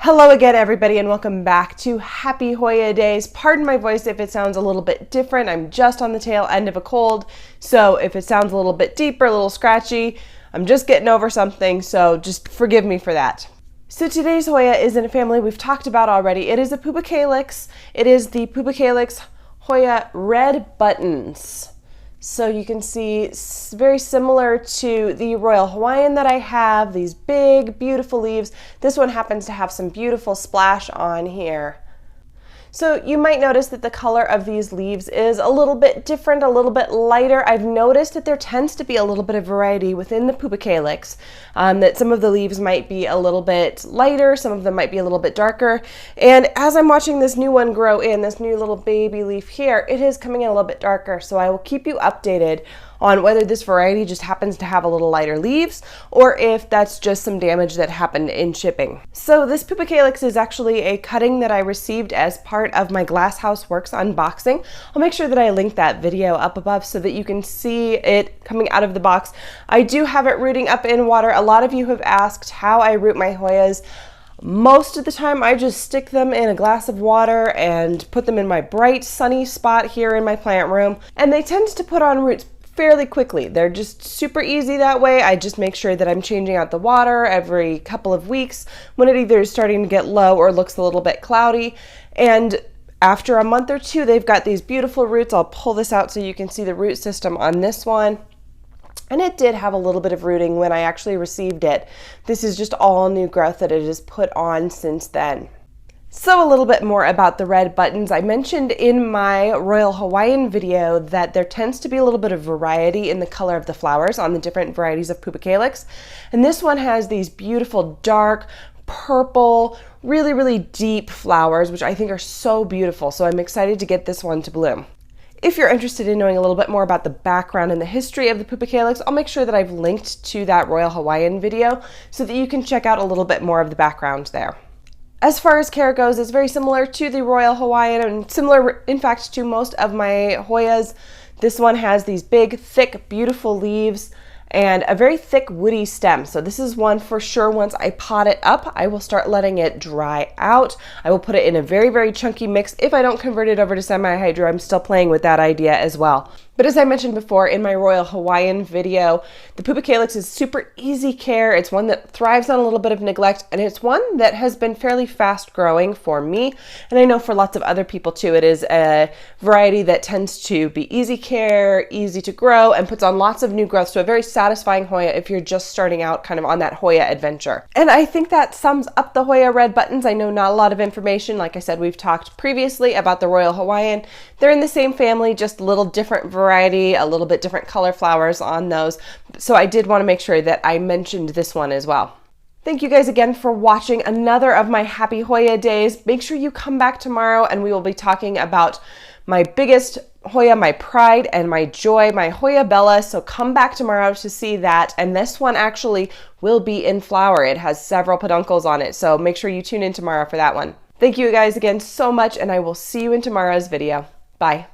Hello again, everybody, and welcome back to Happy Hoya-Days. Pardon my voice if it sounds a little bit different. I'm just on the tail end of a cold, so if it sounds a little bit deeper, a little scratchy, I'm just getting over something, so just forgive me for that. So today's Hoya is in a family we've talked about already. It is a Pubicalyx. It is the Pubicalyx Hoya Red Buttons. So you can see it's very similar to the Royal Hawaiian that I have, these big, beautiful leaves. This one happens to have some beautiful splash on here. So you might notice that the color of these leaves is a little bit different, a little bit lighter. I've noticed that there tends to be a little bit of variety within the Pubicalyx, that some of the leaves might be a little bit lighter, some of them might be a little bit darker. And as I'm watching this new one grow in, this new little baby leaf here, it is coming in a little bit darker. So I will keep you updated on whether this variety just happens to have a little lighter leaves or if that's just some damage that happened in shipping. So this Pubicalyx is actually a cutting that I received as part of my Glasshouse Works unboxing. I'll make sure that I link that video up above so that you can see it coming out of the box. I do have it rooting up in water. A lot of you have asked how I root my Hoyas. Most of the time I just stick them in a glass of water and put them in my bright sunny spot here in my plant room, and they tend to put on roots fairly quickly. They're just super easy that way. I just make sure that I'm changing out the water every couple of weeks when it either is starting to get low or looks a little bit cloudy. And after a month or two, they've got these beautiful roots. I'll pull this out so you can see the root system on this one. And it did have a little bit of rooting when I actually received it. This is just all new growth that it has put on since then. So a little bit more about the red buttons. I mentioned in my Royal Hawaiian video that there tends to be a little bit of variety in the color of the flowers on the different varieties of Pubicalyx. And this one has these beautiful dark purple, really deep flowers, which I think are so beautiful. So I'm excited to get this one to bloom. If you're interested in knowing a little bit more about the background and the history of the Pubicalyx, I'll make sure that I've linked to that Royal Hawaiian video so that you can check out a little bit more of the background there. As far as care goes, it's very similar to the Royal Hawaiian and similar, in fact, to most of my Hoyas. This one has these big, thick, beautiful leaves and a very thick woody stem. So this is one for sure, once I pot it up, I will start letting it dry out. I will put it in a very chunky mix. If I don't convert it over to semi-hydro, I'm still playing with that idea as well. But as I mentioned before in my Royal Hawaiian video, the Pubicalyx is super easy care. It's one that thrives on a little bit of neglect, and it's one that has been fairly fast growing for me. And I know for lots of other people too, it is a variety that tends to be easy care, easy to grow, and puts on lots of new growth. So a very satisfying Hoya if you're just starting out kind of on that Hoya adventure. And I think that sums up the Hoya Red Buttons. I know not a lot of information. Like I said, we've talked previously about the Royal Hawaiian. They're in the same family, just a little different variety, a little bit different color flowers on those. So I did want to make sure that I mentioned this one as well. Thank you guys again for watching another of my Happy Hoya Days. Make sure you come back tomorrow and we will be talking about my biggest Hoya, my pride and my joy, my Hoya Bella. So come back tomorrow to see that. And this one actually will be in flower. It has several peduncles on it. So make sure you tune in tomorrow for that one. Thank you guys again so much, and I will see you in tomorrow's video. Bye.